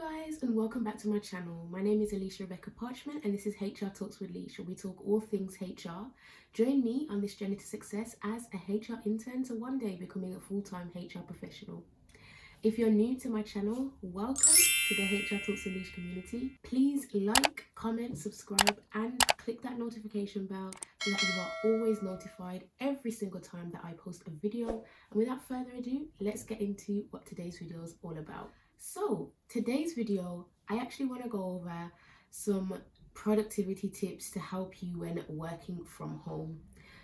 Guys, and welcome back to my channel. My name is Alicia Rebecca Parchment and this is HR Talks with Lish, where we talk all things HR. Join me on this journey to success as a HR intern to one day becoming a full-time HR professional. If you're new to my channel, welcome to the HR Talks with Lish community. Please like, comment, subscribe and click that notification bell so that you are always notified every single time that I post a video. And without further ado, let's get into what today's video is all about. So today's video, I actually want to go over some productivity tips to help you when working from home.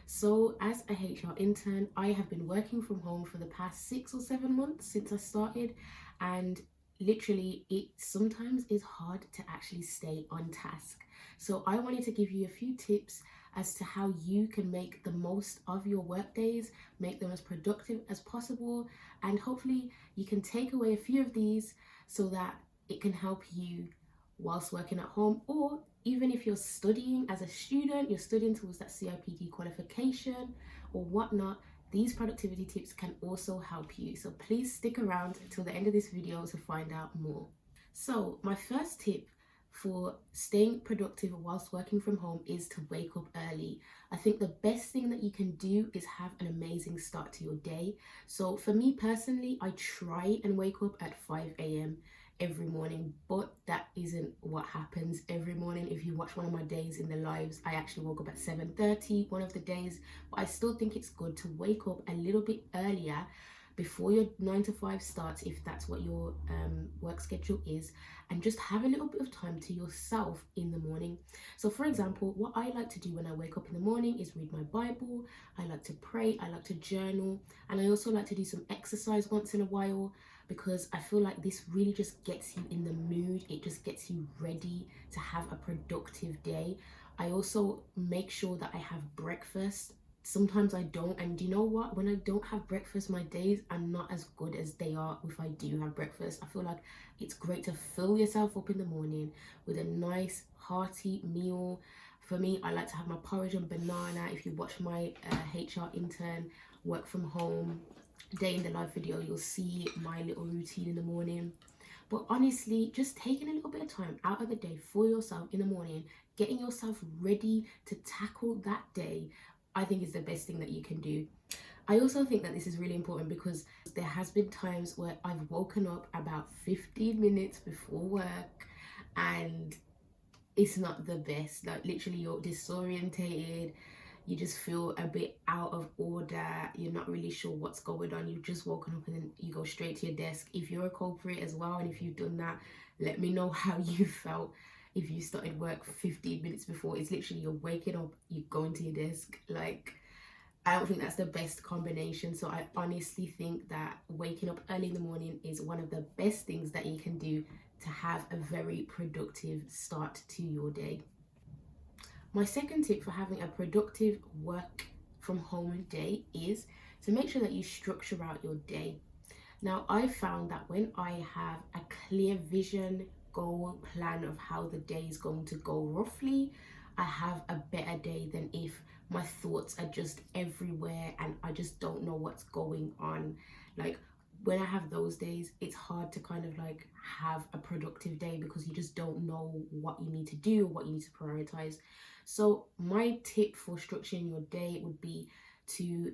So as a HR intern, I have been working from home for the past 6 or 7 months since I started, and literally it sometimes is hard to actually stay on task. So I wanted to give you a few tips as to how you can make the most of your work days, make them as productive as possible, and hopefully you can take away a few of these so that it can help you whilst working at home, or even if you're studying as a student, you're studying towards that CIPD qualification or whatnot, these productivity tips can also help you. So please stick around until the end of this video to find out more. So my first tip for staying productive whilst working from home is to wake up early. I think the best thing that you can do is have an amazing start to your day. So for me personally, I try and wake up at 5 a.m. every morning, but that isn't what happens every morning. If you watch one of my days in the lives, I actually woke up at 7:30 one of the days, but I still think it's good to wake up a little bit earlier before your 9 to 5 starts, if that's what your work schedule is, and just have a little bit of time to yourself in the morning. So for example, what I like to do when I wake up in the morning is read my Bible. I like to pray, I like to journal, and I also like to do some exercise once in a while, because I feel like this really just gets you in the mood. It just gets you ready to have a productive day. I also make sure that I have breakfast. Sometimes I don't, and you know what, when I don't have breakfast, my days are not as good as they are if I do have breakfast. I feel like it's great to fill yourself up in the morning with a nice hearty meal. For me, I like to have my porridge and banana. If you watch my HR intern work from home day in the live video, you'll see my little routine in the morning. But honestly, just taking a little bit of time out of the day for yourself in the morning, getting yourself ready to tackle that day, I think is the best thing that you can do. I also think that this is really important because there has been times where I've woken up about 15 minutes before work and it's not the best. Like literally you're disorientated, you just feel a bit out of order, you're not really sure what's going on, you've just woken up and then you go straight to your desk. If you're a culprit as well, and if you've done that, let me know how you felt if you started work 15 minutes before. It's literally you're waking up, you're going to your desk. Like, I don't think that's the best combination. So I honestly think that waking up early in the morning is one of the best things that you can do to have a very productive start to your day. My second tip for having a productive work from home day is to make sure that you structure out your day. Now, I found that when I have a clear vision, goal, plan of how the day is going to go roughly, I have a better day than if my thoughts are just everywhere and I just don't know what's going on. Like when I have those days, it's hard to kind of like have a productive day because you just don't know what you need to do, what you need to prioritize. So my tip for structuring your day would be to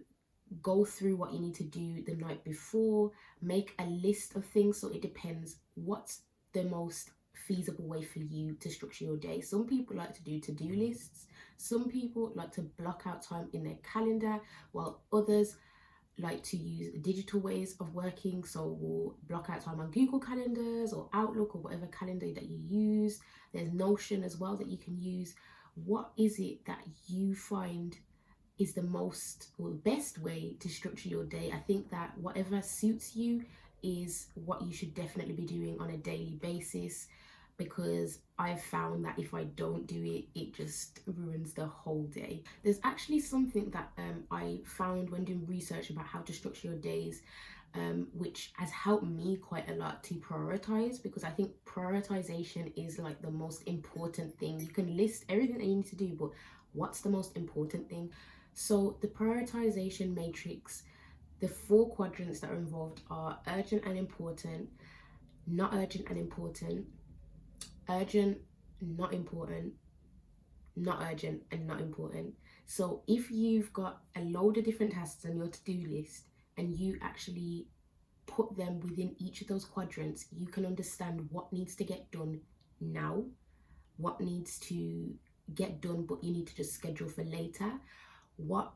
go through what you need to do the night before, make a list of things. So it depends what's the most feasible way for you to structure your day. Some people like to do to-do lists, some people like to block out time in their calendar, while others like to use digital ways of working. So we'll block out time on Google calendars or Outlook or whatever calendar that you use. There's Notion as well that you can use. What is it that you find is the most or the best way to structure your day? I think that whatever suits you is what you should definitely be doing on a daily basis, because I've found that if I don't do it, it just ruins the whole day. There's actually something that I found when doing research about how to structure your days, which has helped me quite a lot to prioritize, because I think prioritization is like the most important thing. You can list everything that you need to do, but what's the most important thing? So the prioritization matrix, the 4 quadrants that are involved are urgent and important, not urgent and important, urgent, not important, not urgent and not important. So if you've got a load of different tasks on your to-do list and you actually put them within each of those quadrants, you can understand what needs to get done now, what needs to get done but you need to just schedule for later, what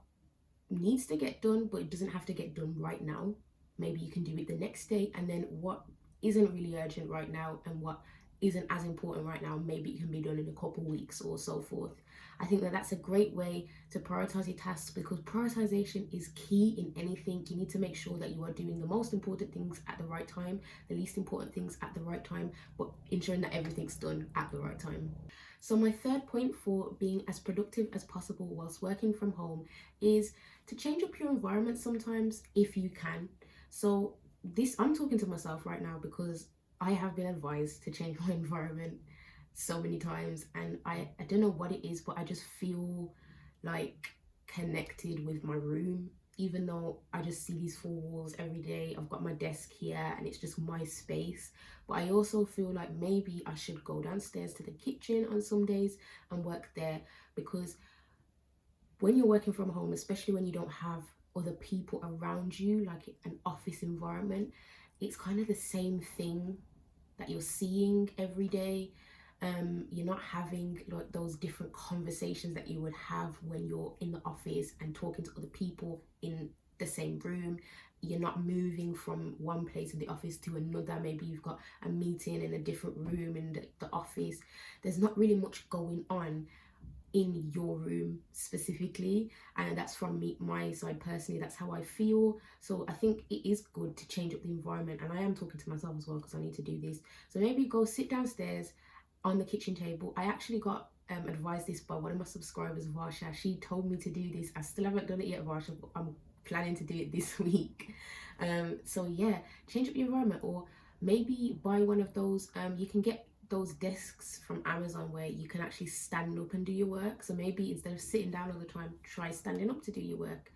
needs to get done but it doesn't have to get done right now, maybe you can do it the next day, and then what isn't really urgent right now and what isn't as important right now, maybe it can be done in a couple weeks or so forth. I think that that's a great way to prioritize your tasks, because prioritization is key in anything. You need to make sure that you are doing the most important things at the right time, the least important things at the right time, but ensuring that everything's done at the right time. So my third point for being as productive as possible whilst working from home is to change up your environment sometimes if you can. So this, I'm talking to myself right now because I have been advised to change my environment so many times, and I don't know what it is, but I just feel like connected with my room, even though I just see these four walls every day. I've got my desk here and it's just my space, but I also feel like maybe I should go downstairs to the kitchen on some days and work there, because when you're working from home, especially when you don't have other people around you, like an office environment, it's kind of the same thing that you're seeing every day. You're not having like those different conversations that you would have when you're in the office and talking to other people in the same room. You're not moving from one place in the office to another. Maybe you've got a meeting in a different room in the office. There's not really much going on in your room specifically, and that's from me, my side personally, that's how I feel. So I think it is good to change up the environment, and I am talking to myself as well because I need to do this. So maybe go sit downstairs on the kitchen table. I actually got advised this by one of my subscribers, Varsha. She told me to do this. I still haven't done it yet, Varsha, but I'm planning to do it this week. So yeah, change up your environment, or maybe buy one of those, you can get those desks from Amazon where you can actually stand up and do your work. So maybe instead of sitting down all the time, try standing up to do your work.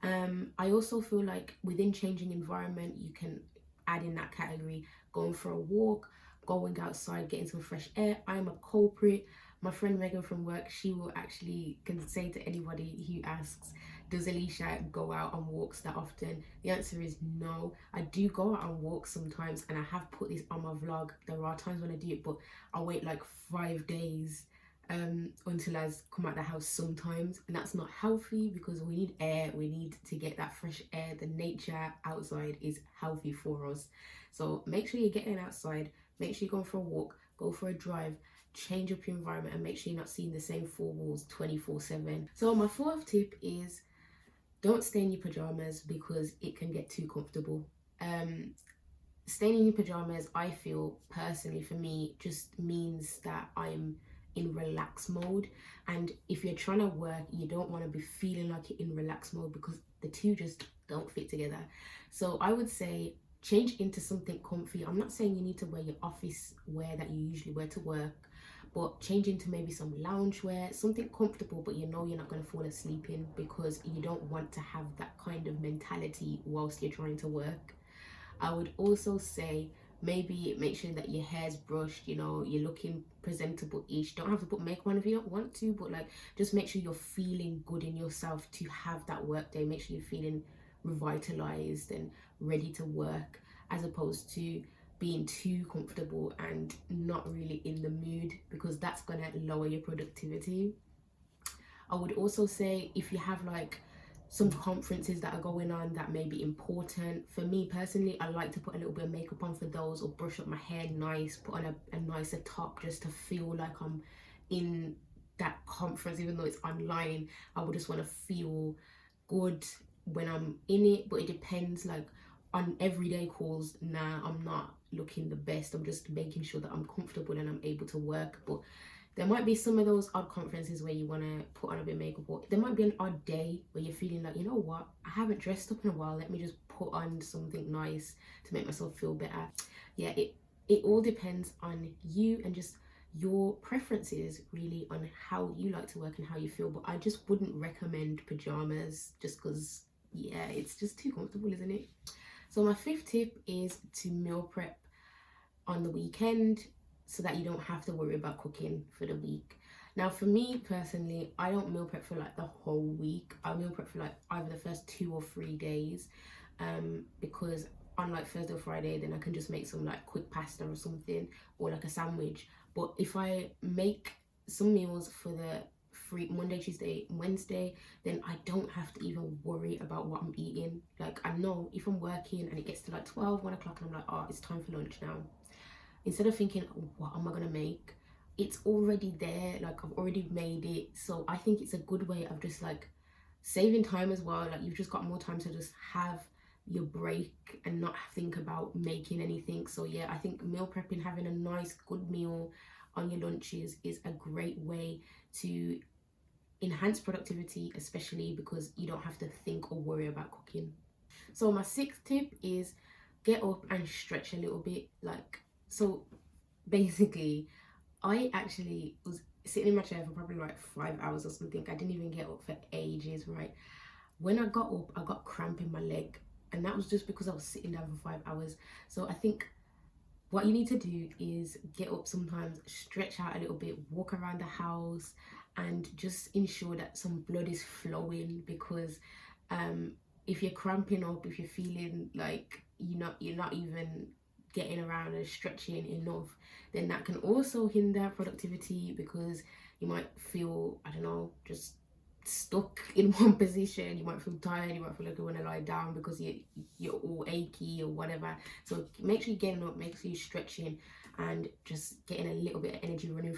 I also feel like within changing environment, you can add in that category going for a walk, going outside, getting some fresh air. I'm a culprit. My friend Megan from work, she will actually can say to anybody who asks, does Alicia go out on walks that often? The answer is no. I do go out on walks sometimes, and I have put this on my vlog. There are times when I do it, but I wait like 5 days until I come out the house sometimes, and that's not healthy because we need air. We need to get that fresh air. The nature outside is healthy for us. So make sure you're getting outside, make sure you're going for a walk, go for a drive, change up your environment, and make sure you're not seeing the same four walls 24/7. So my fourth tip is don't stay in your pajamas because it can get too comfortable. Staying in your pajamas, I feel personally for me, just means that I'm in relax mode. And if you're trying to work, you don't want to be feeling like you're in relax mode, because the two just don't fit together. So I would say change into something comfy. I'm not saying you need to wear your office wear that you usually wear to work, but change into maybe some lounge wear, something comfortable, but you know you're not going to fall asleep in, because you don't want to have that kind of mentality whilst you're trying to work. I would also say maybe make sure that your hair's brushed, you know, you're looking presentable-ish. Don't have to put makeup on if you don't want to, but like just make sure you're feeling good in yourself to have that work day. Make sure you're feeling revitalized and ready to work, as opposed to being too comfortable and not really in the mood, because that's going to lower your productivity. I would also say if you have like some conferences that are going on that may be important. For me personally, I like to put a little bit of makeup on for those, or brush up my hair nice, put on a nicer top just to feel like I'm in that conference, even though it's online. I would just want to feel good when I'm in it, but it depends. Like on everyday calls, nah, I'm not looking the best. I'm just making sure that I'm comfortable and I'm able to work. But there might be some of those odd conferences where you want to put on a bit of makeup, or there might be an odd day where you're feeling like, you know what, I haven't dressed up in a while, let me just put on something nice to make myself feel better. Yeah, it all depends on you and just your preferences really on how you like to work and how you feel. But I just wouldn't recommend pajamas just because, yeah, it's just too comfortable, isn't it? So my fifth tip is to meal prep. on the weekend so that you don't have to worry about cooking for the week. Now, for me personally, I don't meal prep for like the whole week. I meal prep for like either the first 2 or 3 days, because on like Thursday or Friday, then I can just make some like quick pasta or something, or like a sandwich. But if I make some meals for the free Monday, Tuesday, Wednesday, then I don't have to even worry about what I'm eating. Like, I know if I'm working and it gets to like 12, 1 o'clock, and I'm like, oh, it's time for lunch now. Instead of thinking, oh, what am I gonna make? It's already there, like I've already made it. So I think it's a good way of just like saving time as well. Like, you've just got more time to just have your break and not think about making anything. So yeah, I think meal prepping, having a nice good meal on your lunches, is a great way to enhance productivity, especially because you don't have to think or worry about cooking. So my 6th tip is get up and stretch a little bit. Like, so basically, I actually was sitting in my chair for probably like 5 hours or something. I didn't even get up for ages, right? When I got up, I got cramp in my leg, and that was just because I was sitting down for 5 hours. So I think what you need to do is get up sometimes, stretch out a little bit, walk around the house, and just ensure that some blood is flowing. Because if you're cramping up, if you're feeling like you're not even getting around and stretching enough, then that can also hinder productivity, because you might feel, I don't know, just stuck in one position. You might feel tired, you might feel like you want to lie down because you're all achy or whatever. So make sure you're getting up, make sure you're stretching, and just getting a little bit of energy running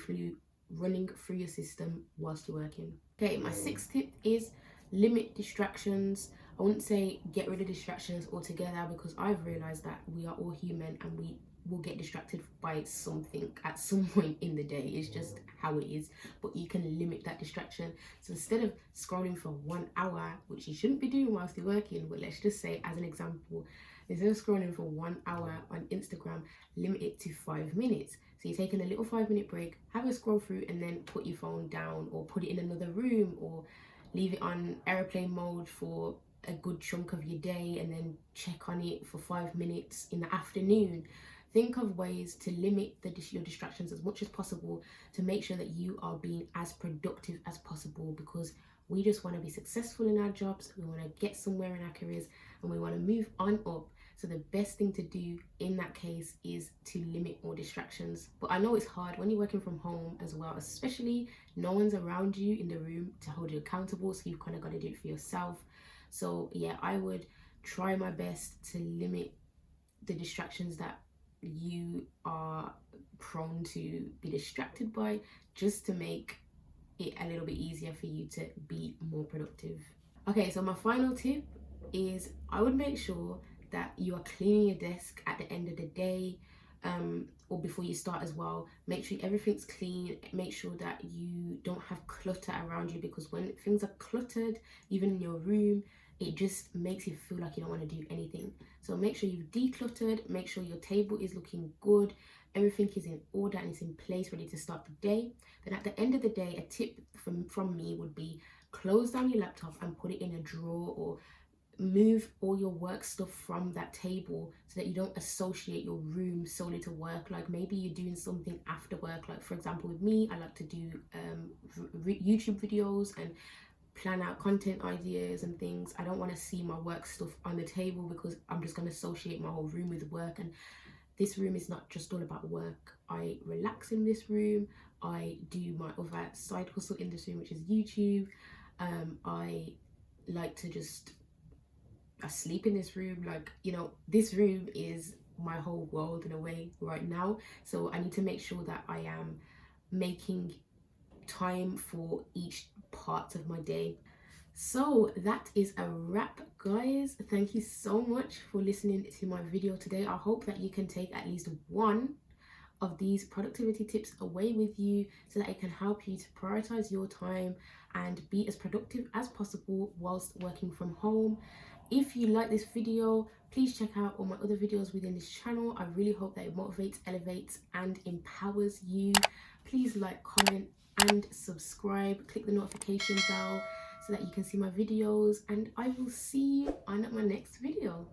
through your system whilst you're working. Okay, my 6th tip is limit distractions. I wouldn't say get rid of distractions altogether, because I've realized that we are all human and we will get distracted by something at some point in the day. It's just how it is. But you can limit that distraction. So instead of scrolling for 1 hour, which you shouldn't be doing whilst you're working, but let's just say as an example, instead of scrolling for 1 hour on Instagram, limit it to 5 minutes. So you're taking a little 5-minute break, have a scroll through, and then put your phone down, or put it in another room, or leave it on airplane mode for a good chunk of your day, and then check on it for 5 minutes in the afternoon. Think of ways to limit your distractions as much as possible, to make sure that you are being as productive as possible, because we just want to be successful in our jobs, we want to get somewhere in our careers, and we want to move on up. So the best thing to do in that case is to limit all distractions. But I know it's hard when you're working from home as well, especially no one's around you in the room to hold you accountable, so you've kind of got to do it for yourself. So yeah, I would try my best to limit the distractions that you are prone to be distracted by, just to make it a little bit easier for you to be more productive. Okay, so my final tip is I would make sure that you are cleaning your desk at the end of the day, or before you start as well. Make sure everything's clean. Make sure that you don't have clutter around you, because when things are cluttered, even in your room, it just makes you feel like you don't want to do anything. So make sure you've decluttered, make sure your table is looking good, everything is in order and it's in place, ready to start the day. Then at the end of the day, a tip from me would be close down your laptop and put it in a drawer, or move all your work stuff from that table, so that you don't associate your room solely to work. Like, maybe you're doing something after work. Like, for example, with me, I like to do YouTube videos and plan out content ideas and things. I don't want to see my work stuff on the table, because I'm just going to associate my whole room with work. And this room is not just all about work. I relax in this room. I do my other side hustle in this room, which is YouTube. I like to just sleep in this room. Like, this room is my whole world in a way right now. So I need to make sure that I am making time for each part of my day. So that is a wrap, guys. Thank you so much for listening to my video today. I hope that you can take at least one of these productivity tips away with you, so that it can help you to prioritize your time and be as productive as possible whilst working from home. If you like this video, please check out all my other videos within this channel. I really hope that it motivates, elevates, and empowers you. Please like, comment, and subscribe. Click the notification bell so that you can see my videos, and I will see you on my next video.